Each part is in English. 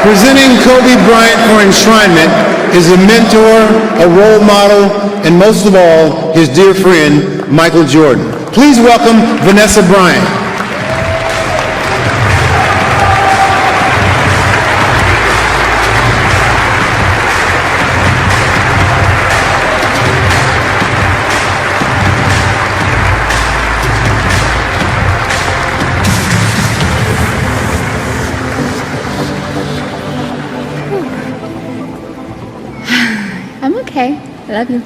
Presenting Kobe Bryant for enshrinement is a mentor, a role model, and most of all, his dear friend, Michael Jordan. Please welcome Vanessa Bryant. I'm okay. I love you.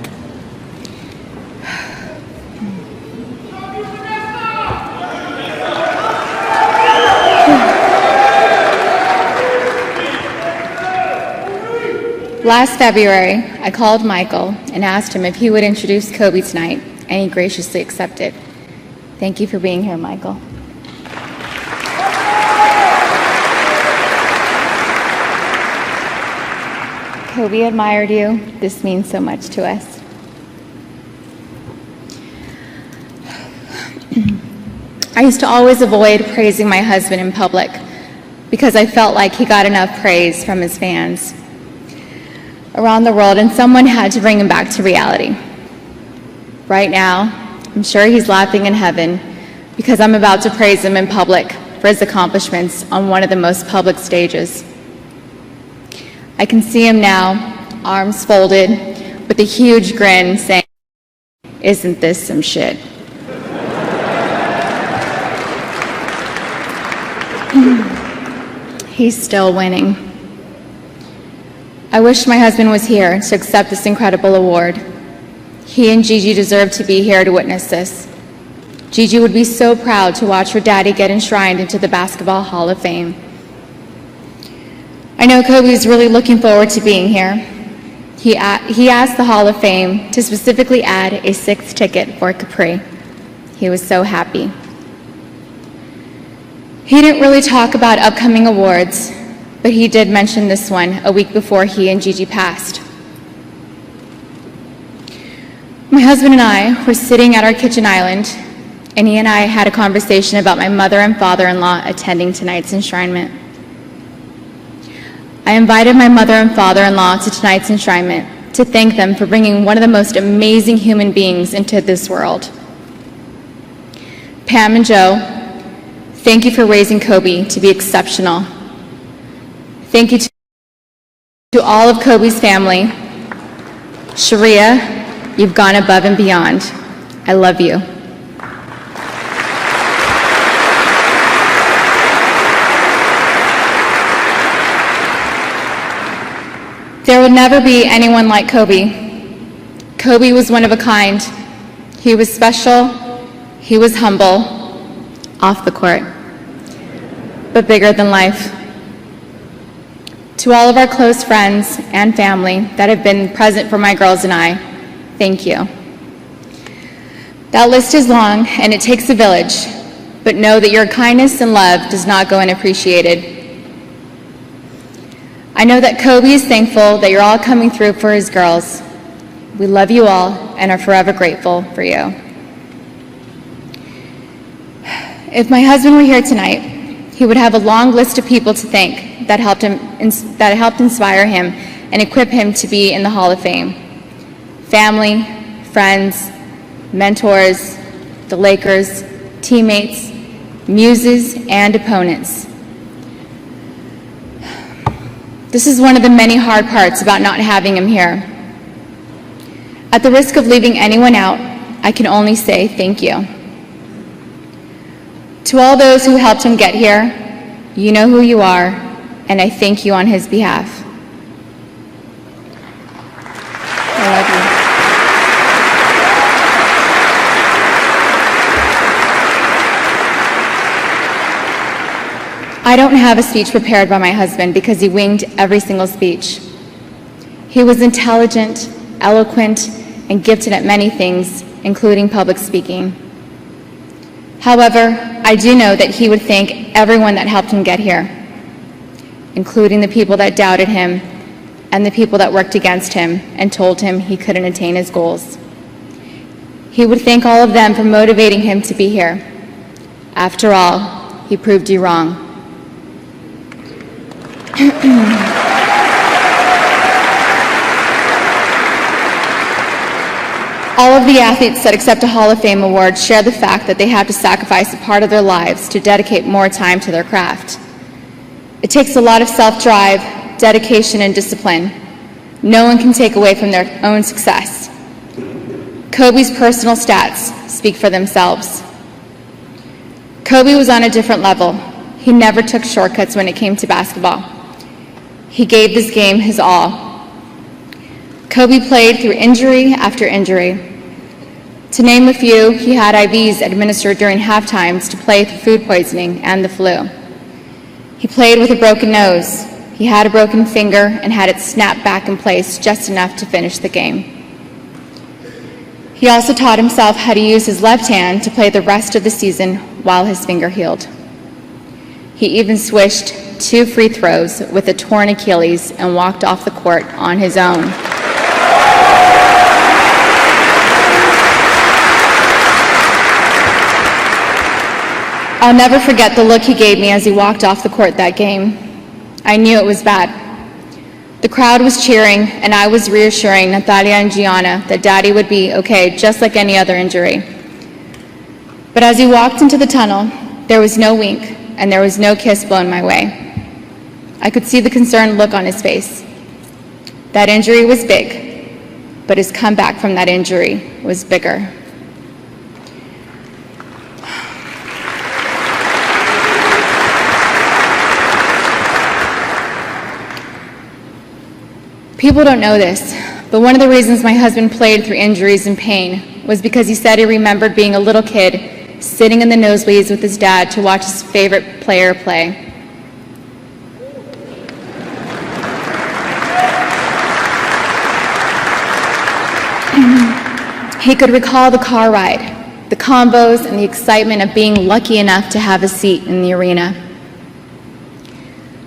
Last February, I called Michael and asked him if he would introduce Kobe tonight, and he graciously accepted. Thank you for being here, Michael. Kobe admired you. This means so much to us. I used to always avoid praising my husband in public because I felt like he got enough praise from his fans around the world, and someone had to bring him back to reality. Right now, I'm sure he's laughing in heaven because I'm about to praise him in public for his accomplishments on one of the most public stages. I can see him now, arms folded, with a huge grin, saying, "Isn't this some shit?" He's still winning. I wish my husband was here to accept this incredible award. He and Gigi deserve to be here to witness this. Gigi would be so proud to watch her daddy get enshrined into the Basketball Hall of Fame. I know Kobe is really looking forward to being here. He asked the Hall of Fame to specifically add a 6th ticket for Capri. He was so happy. He didn't really talk about upcoming awards, but he did mention this one a week before he and Gigi passed. My husband and I were sitting at our kitchen island, and he and I had a conversation about my mother and father-in-law attending tonight's enshrinement. I invited my mother and father-in-law to tonight's enshrinement to thank them for bringing one of the most amazing human beings into this world. Pam and Joe, thank you for raising Kobe to be exceptional. Thank you to all of Kobe's family. Sharia, you've gone above and beyond. I love you. There will never be anyone like Kobe. Kobe was one of a kind. He was special, he was humble, off the court, but bigger than life. To all of our close friends and family that have been present for my girls and I, thank you. That list is long and it takes a village, but know that your kindness and love does not go unappreciated. I know that Kobe is thankful that you're all coming through for his girls. We love you all and are forever grateful for you. If my husband were here tonight, he would have a long list of people to thank that helped inspire him and equip him to be in the Hall of Fame. Family, friends, mentors, the Lakers, teammates, muses, and opponents. This is one of the many hard parts about not having him here. At the risk of leaving anyone out, I can only say thank you. To all those who helped him get here, you know who you are, and I thank you on his behalf. I love you. I don't have a speech prepared by my husband because he winged every single speech. He was intelligent, eloquent, and gifted at many things, including public speaking. However, I do know that he would thank everyone that helped him get here, including the people that doubted him and the people that worked against him and told him he couldn't attain his goals. He would thank all of them for motivating him to be here. After all, he proved you wrong. All of the athletes that accept a Hall of Fame award share the fact that they have to sacrifice a part of their lives to dedicate more time to their craft. It takes a lot of self-drive, dedication, and discipline. No one can take away from their own success. Kobe's personal stats speak for themselves. Kobe was on a different level. He never took shortcuts when it came to basketball. He gave this game his all. Kobe played through injury after injury. To name a few, he had IVs administered during halftimes to play through food poisoning and the flu. He played with a broken nose. He had a broken finger and had it snap back in place just enough to finish the game. He also taught himself how to use his left hand to play the rest of the season while his finger healed. He even swished 2 free throws with a torn Achilles and walked off the court on his own. I'll never forget the look he gave me as he walked off the court that game. I knew it was bad. The crowd was cheering, and I was reassuring Natalia and Gianna that Daddy would be okay, just like any other injury. But as he walked into the tunnel, there was no wink, and there was no kiss blown my way. I could see the concerned look on his face. That injury was big, but his comeback from that injury was bigger. People don't know this, but one of the reasons my husband played through injuries and pain was because he said he remembered being a little kid sitting in the nosebleeds with his dad to watch his favorite player play. He could recall the car ride, the combos, and the excitement of being lucky enough to have a seat in the arena.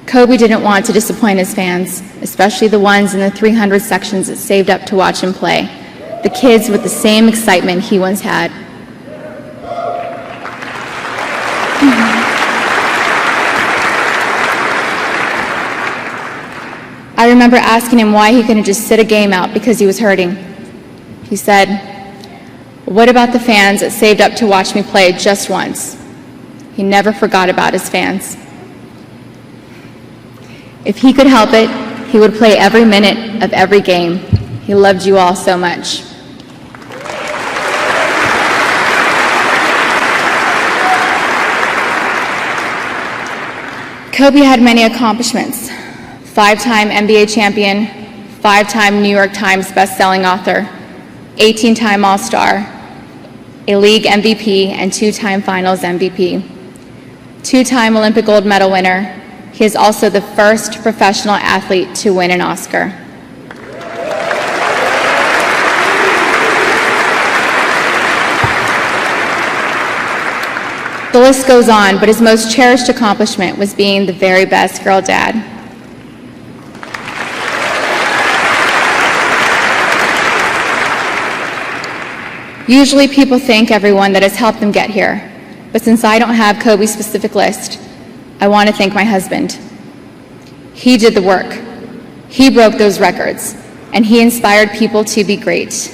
Kobe didn't want to disappoint his fans, especially the ones in the 300 sections that saved up to watch him play, the kids with the same excitement he once had. I remember asking him why he couldn't just sit a game out because he was hurting. He said, "What about the fans that saved up to watch me play just once?" He never forgot about his fans. If he could help it, he would play every minute of every game. He loved you all so much. Kobe had many accomplishments. 5-time NBA champion, 5-time New York Times best-selling author, 18-time All-Star, a league MVP, and 2-time Finals MVP. 2-time Olympic gold medal winner. He is also the first professional athlete to win an Oscar. The list goes on, but his most cherished accomplishment was being the very best girl dad. Usually people thank everyone that has helped them get here, but since I don't have Kobe's specific list, I want to thank my husband. He did the work. He broke those records, and he inspired people to be great.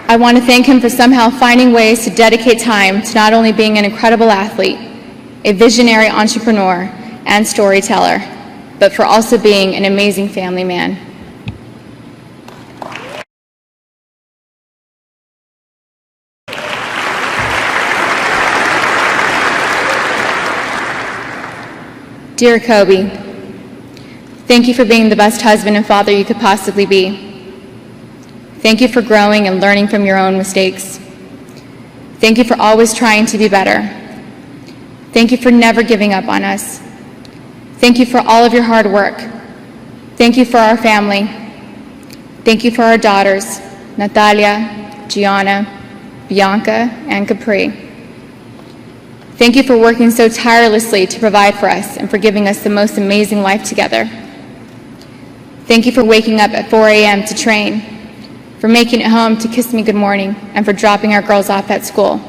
I want to thank him for somehow finding ways to dedicate time to not only being an incredible athlete, a visionary entrepreneur, and storyteller, but for also being an amazing family man. Dear Kobe, thank you for being the best husband and father you could possibly be. Thank you for growing and learning from your own mistakes. Thank you for always trying to be better. Thank you for never giving up on us. Thank you for all of your hard work. Thank you for our family. Thank you for our daughters, Natalia, Gianna, Bianca, and Capri. Thank you for working so tirelessly to provide for us and for giving us the most amazing life together. Thank you for waking up at 4 a.m. to train, for making it home to kiss me goodmorning, and for dropping our girls off at school,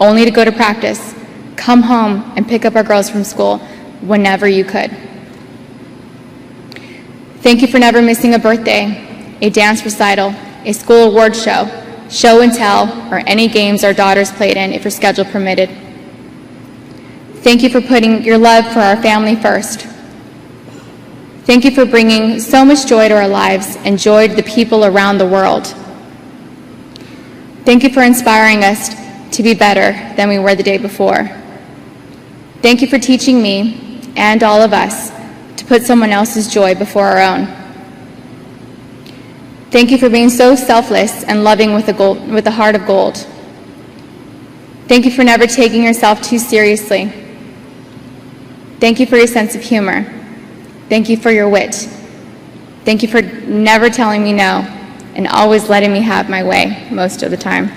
only to go to practice, come home, and pick up our girls from school whenever you could. Thank you for never missing a birthday, a dance recital, a school award show, show and tell, or any games our daughters played in if your schedule permitted. Thank you for putting your love for our family first. Thank you for bringing so much joy to our lives and joy to the people around the world. Thank you for inspiring us to be better than we were the day before. Thank you for teaching me and all of us to put someone else's joy before our own. Thank you for being so selfless and loving with a heart of gold. Thank you for never taking yourself too seriously. Thank you for your sense of humor. Thank you for your wit. Thank you for never telling me no and always letting me have my way most of the time.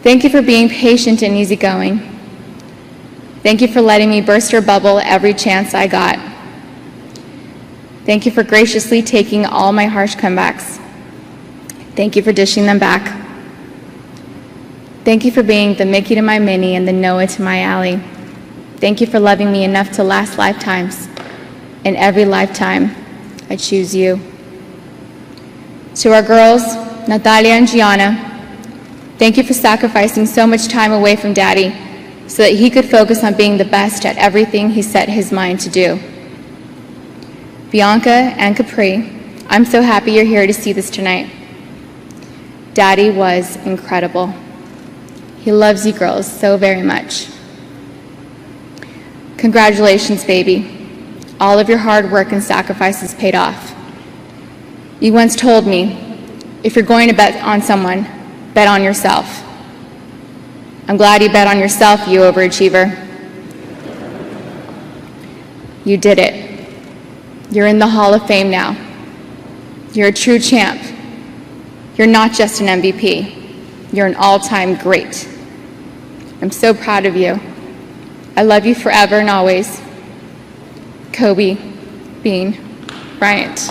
Thank you for being patient and easygoing. Thank you for letting me burst your bubble every chance I got. Thank you for graciously taking all my harsh comebacks. Thank you for dishing them back. Thank you for being the Mickey to my Minnie and the Noah to my Allie. Thank you for loving me enough to last lifetimes. In every lifetime, I choose you. To our girls, Natalia and Gianna, thank you for sacrificing so much time away from Daddy so that he could focus on being the best at everything he set his mind to do. Bianca and Capri, I'm so happy you're here to see this tonight. Daddy was incredible. He loves you girls so very much. Congratulations, baby. All of your hard work and sacrifices paid off. You once told me, if you're going to bet on someone, bet on yourself. I'm glad you bet on yourself, you overachiever. You did it. You're in the Hall of Fame now. You're a true champ. You're not just an MVP. You're an all-time great. I'm so proud of you. I love you forever and always. Kobe Bean Bryant.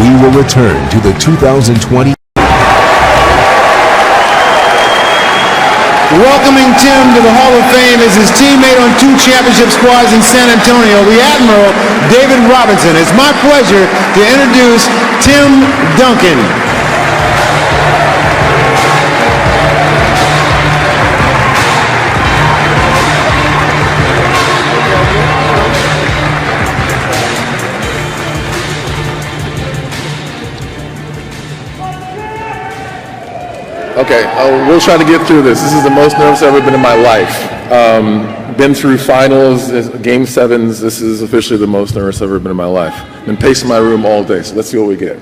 We will return to the 2020. Welcoming Tim to the Hall of Fame is his teammate on 2 championship squads in San Antonio, the Admiral David Robinson. It's my pleasure to introduce Tim Duncan. Okay, we'll try to get through this. This is the most nervous I've ever been in my life. Been through finals, game 7s. This is officially the most nervous I've ever been in my life. Been pacing my room all day, so let's see what we get.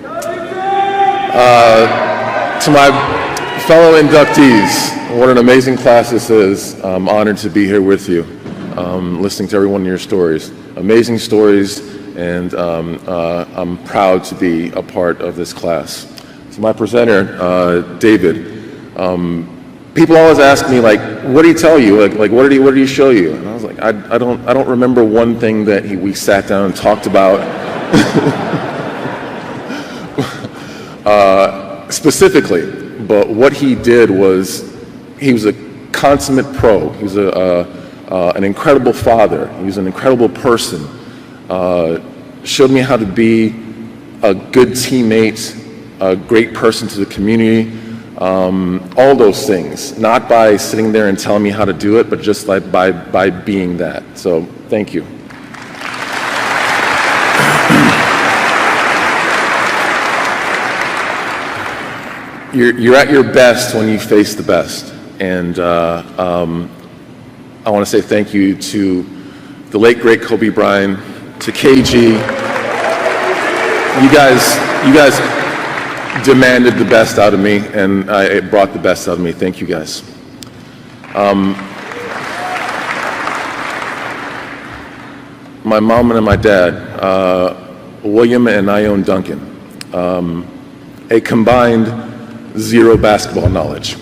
To my fellow inductees, what an amazing class this is. I'm honored to be here with you, listening to every one of your stories. Amazing stories, and I'm proud to be a part of this class. So my presenter, David, people always ask me, like, what did he tell you? Like what did he show you? And I was like, I don't remember one thing that we sat down and talked about specifically. But what he did was, he was a consummate pro. He was an incredible father. He was an incredible person. Showed me how to be a good teammate, a great person to the community. All those things, not by sitting there and telling me how to do it, but just like by being that. So thank you. You're at your best when you face the best. And I want to say thank you to the late, great Kobe Bryant, to KG, you guys demanded the best out of me, and it brought the best out of me. Thank you guys. My mom and my dad, William and Ione Duncan, a combined 0 basketball knowledge.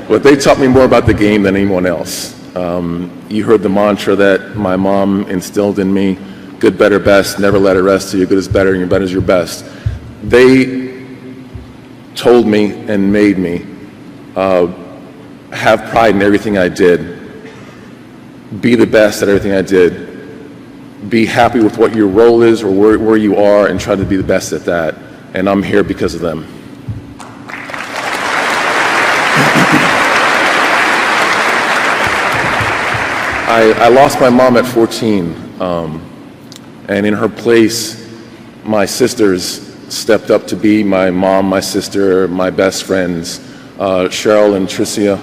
But they taught me more about the game than anyone else. You heard the mantra that my mom instilled in me: good, better, best, never let it rest till your good is better and your better is your best. They told me and made me have pride in everything I did, be the best at everything I did, be happy with what your role is or where you are, and try to be the best at that. And I'm here because of them. I lost my mom at 14, and in her place, my sisters stepped up to be my mom, my sister, my best friends, Cheryl and Tricia.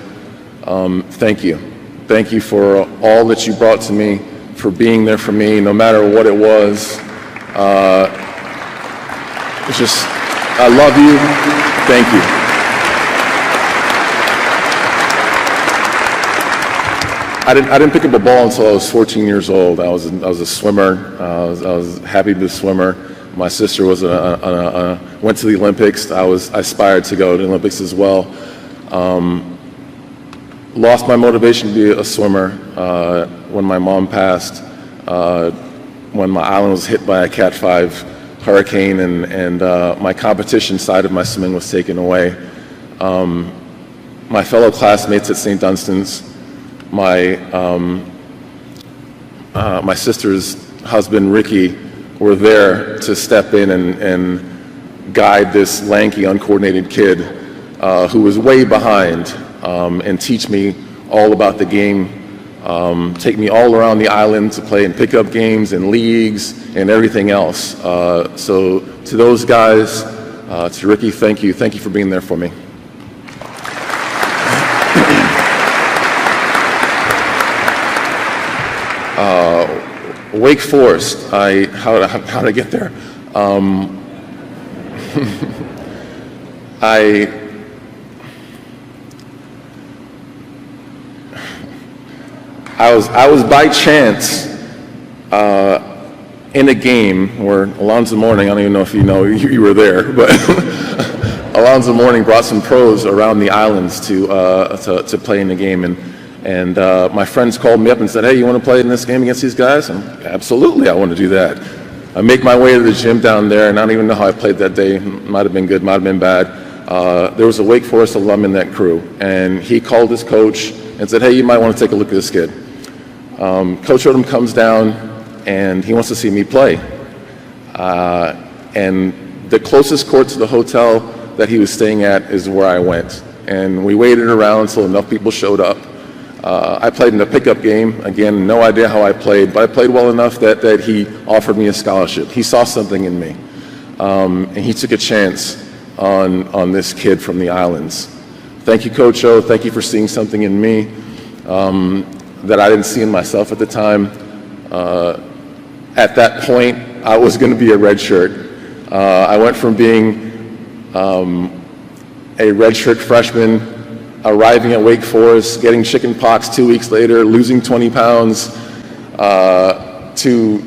Thank you. Thank you for all that you brought to me, for being there for me, no matter what it was. It's just, I love you. Thank you. I didn't pick up a ball until I was 14 years old. I was a swimmer. I was happy to be a swimmer. My sister was went to the Olympics. I aspired to go to the Olympics as well. Lost my motivation to be a swimmer when my mom passed, when my island was hit by a Cat 5 hurricane, and my competition side of my swimming was taken away. My fellow classmates at St. Dunstan's, my sister's husband, Ricky, were there to step in and guide this lanky, uncoordinated kid who was way behind, and teach me all about the game, take me all around the island to play in pickup games and leagues and everything else. So to those guys, to Ricky, thank you. Thank you for being there for me. Wake Forest, how did I get there? I was by chance in a game where Alonzo Mourning, I don't even know if you know, you were there, but Alonzo Mourning brought some pros around the islands to play in the game, and my friends called me up and said, hey, you want to play in this game against these guys? And absolutely, I want to do that. I make my way to the gym down there, and I don't even know how I played that day. Might have been good, might have been bad. There was a Wake Forest alum in that crew, and he called his coach and said, hey, you might want to take a look at this kid. Coach Odom comes down, and he wants to see me play. And the closest court to the hotel that he was staying at is where I went. And we waited around until enough people showed up. I played in a pickup game. Again, no idea how I played, but I played well enough that he offered me a scholarship. He saw something in me, and he took a chance on this kid from the islands. Thank you, Coach O. Thank you for seeing something in me that I didn't see in myself at the time. At that point, I was going to be a redshirt. I went from being a redshirt freshman, arriving at Wake Forest, getting chicken pox 2 weeks later, losing 20 pounds, to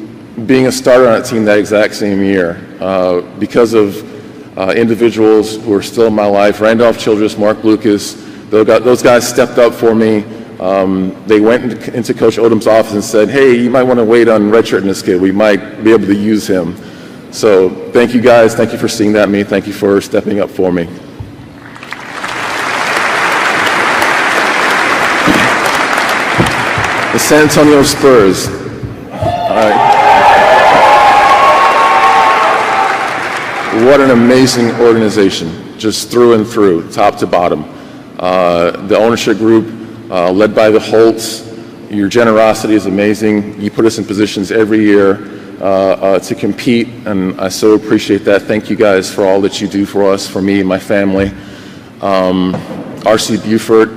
being a starter on a team that exact same year because of individuals who are still in my life. Randolph Childress, Mark Lucas, those guys stepped up for me. They went into Coach Odom's office and said, hey, you might want to wait on redshirting this kid. We might be able to use him. So thank you guys. Thank you for seeing that in me. Thank you for stepping up for me. The San Antonio Spurs. What an amazing organization, just through and through, top to bottom. The ownership group, led by the Holtz, your generosity is amazing. You put us in positions every year to compete, and I so appreciate that. Thank you guys for all that you do for us, for me and my family. R.C. Buford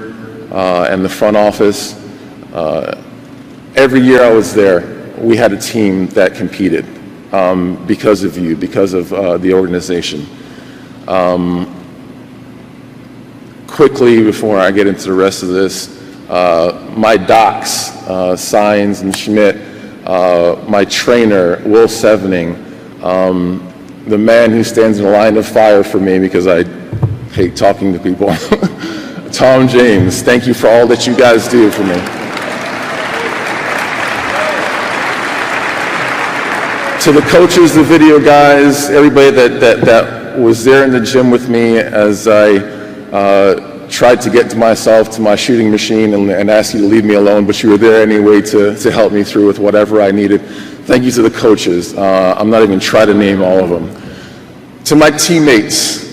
and the front office. Every year I was there, we had a team that competed because of you, because of the organization. Quickly, before I get into the rest of this, my docs, Signs and Schmidt, my trainer, Will Sevening, the man who stands in a line of fire for me because I hate talking to people, Tom James, thank you for all that you guys do for me. To the coaches, the video guys, everybody that was there in the gym with me as I tried to get to myself, to my shooting machine, and asked you to leave me alone, but you were there anyway to help me through with whatever I needed. Thank you to the coaches. I'm not even trying to name all of them. To my teammates,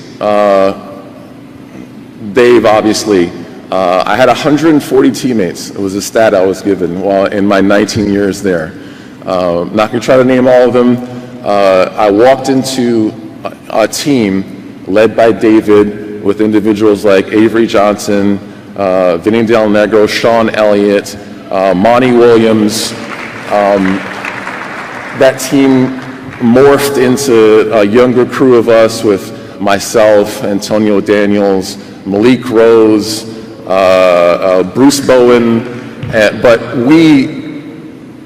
Dave, obviously, I had 140 teammates. It was a stat I was given while in my 19 years there. Not going to try to name all of them. I walked into a team led by David with individuals like Avery Johnson, Vinny Del Negro, Sean Elliott, Monty Williams. That team morphed into a younger crew of us with myself, Antonio Daniels, Malik Rose, Bruce Bowen, but we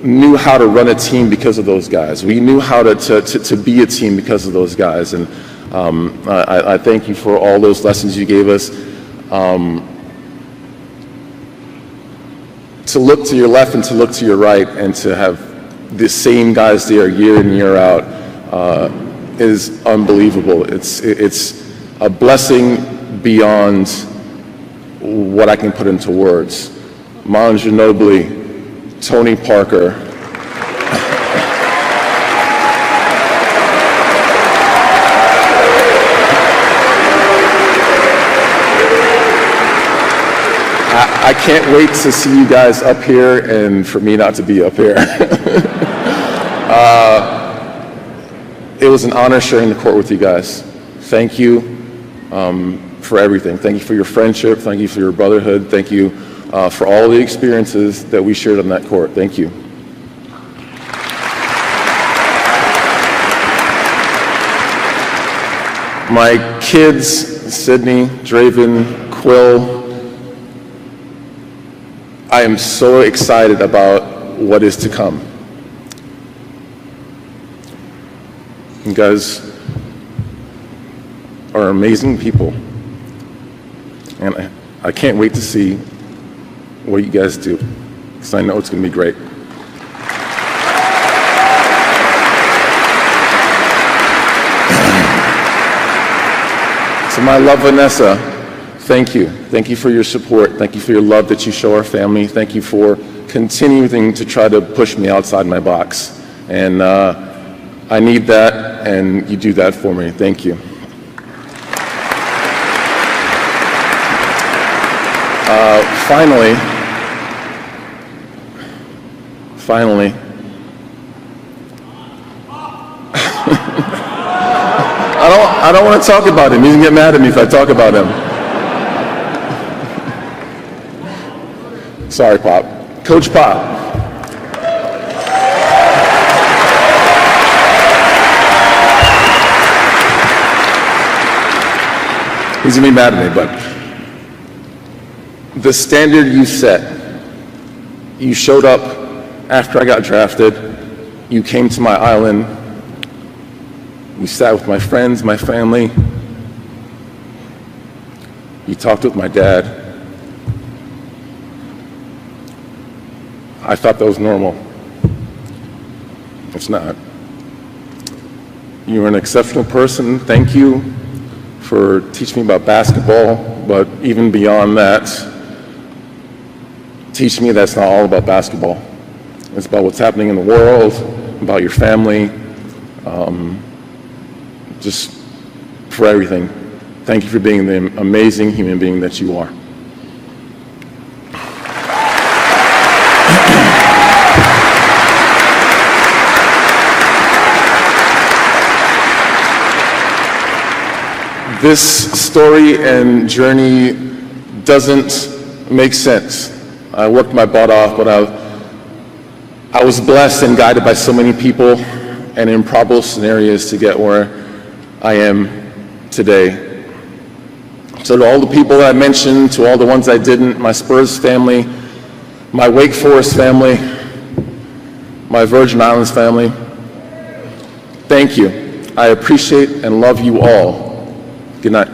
knew how to run a team because of those guys. We knew how to be a team because of those guys, and I thank you for all those lessons you gave us. To look to your left and to look to your right and to have the same guys there year in, year out is unbelievable. It's a blessing beyond what I can put into words. Manu Ginobili, Tony Parker, I can't wait to see you guys up here and for me not to be up here. It was an honor sharing the court with you guys. Thank you for everything. Thank you for your friendship. Thank you for your brotherhood. Thank you for all the experiences that we shared on that court. Thank you. My kids, Sydney, Draven, Quill, I am so excited about what is to come. You guys are amazing people, and I can't wait to see what you guys do, because I know it's going to be great. So my love, Vanessa, thank you. Thank you for your support. Thank you for your love that you show our family. Thank you for continuing to try to push me outside my box. And I need that, and you do that for me. Thank you. Finally, I don't want to talk about him. He's gonna get mad at me if I talk about him. Sorry, Pop. Coach Pop. He's gonna be mad at me, but the standard you set, you showed up after I got drafted, you came to my island, we sat with my friends, my family, you talked with my dad. I thought that was normal. It's not. You're an exceptional person. Thank you for teaching me about basketball, but even beyond that, teach me that's not all about basketball. It's about what's happening in the world, about your family, just for everything. Thank you for being the amazing human being that you are. This story and journey doesn't make sense. I worked my butt off, but I was blessed and guided by so many people and improbable scenarios to get where I am today. So to all the people that I mentioned, to all the ones I didn't, my Spurs family, my Wake Forest family, my Virgin Islands family, thank you. I appreciate and love you all. Good night.